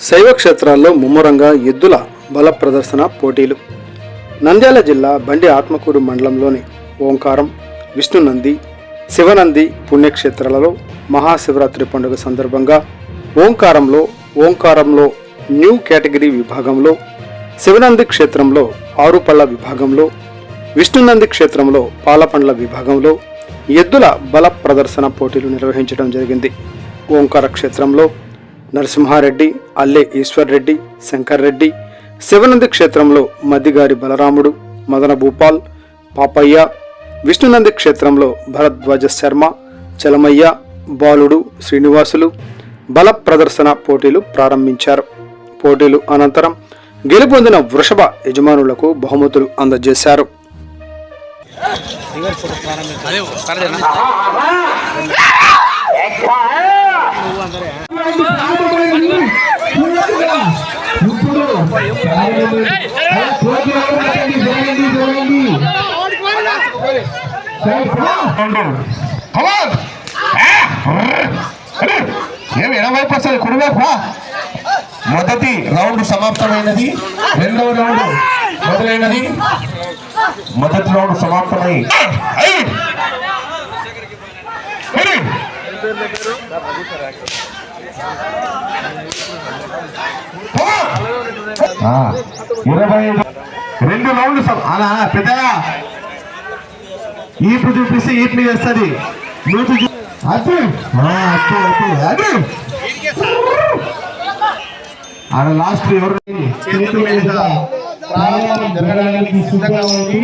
శైవ క్షేత్రాల్లో ముమ్మరంగా ఎద్దుల బల ప్రదర్శన పోటీలు. నంద్యాల జిల్లా బండి ఆత్మకూరు మండలంలోని ఓంకారం, విష్ణునంది, శివనంది పుణ్యక్షేత్రాలలో మహాశివరాత్రి పండుగ సందర్భంగా ఓంకారంలో న్యూ కేటగిరీ విభాగంలో, శివనంది క్షేత్రంలో ఆరుపళ్ళ విభాగంలో, విష్ణునంది క్షేత్రంలో పాలపండ్ల విభాగంలో ఎద్దుల బల ప్రదర్శన పోటీలు నిర్వహించడం జరిగింది. ఓంకార క్షేత్రంలో నరసింహారెడ్డి, అల్లె ఈశ్వర్ రెడ్డి, శంకర్ రెడ్డి, శివనంది క్షేత్రంలో మద్దిగారి బలరాముడు, మదన భూపాల్, పాపయ్య, విష్ణునంది క్షేత్రంలో భరద్వాజ శర్మ, చలమయ్య, బాలుడు, శ్రీనివాసులు బల ప్రదర్శన పోటీలు ప్రారంభించారు. పోటీలు అనంతరం గెలుపొందిన వృషభ యజమానులకు బహుమతులు అందజేశారు. మొదటి రౌండ్ సమాప్తమైనది, రెండవ రౌండ్ మొదలైనది. మొదటి రౌండ్ సమాప్తమై రెండు రౌండ్లు అలా పెద్దగా ఈపు చూపిస్తే ఈపు చేస్తుంది. ఆడ లాస్ట్ ఎవరు జరగడానికి సిద్ధంగా ఉంది.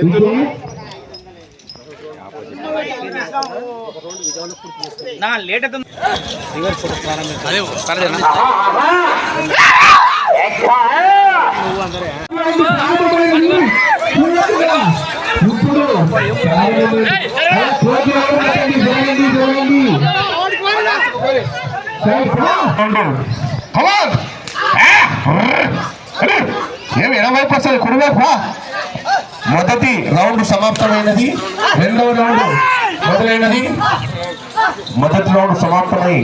ఎందుకు ఏమి ఎనవైపు వస్తుంది కుడివైపు. మొదటి రౌండ్ సమాప్తమైనది, రెండవ రౌండ్ మొదలైనది. మొదటి రౌండ్ సమాప్తమై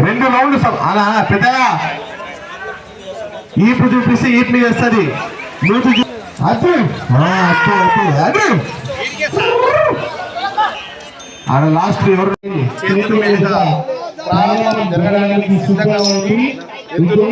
రెండు రౌండ్లు అలా పెద్దగా ఈపు చూపిస్తే ఈపు చేస్తుంది. ఆడ లాస్ట్ ఎవరు జరగడానికి సిద్ధంగా ఉంది. ఎందుకు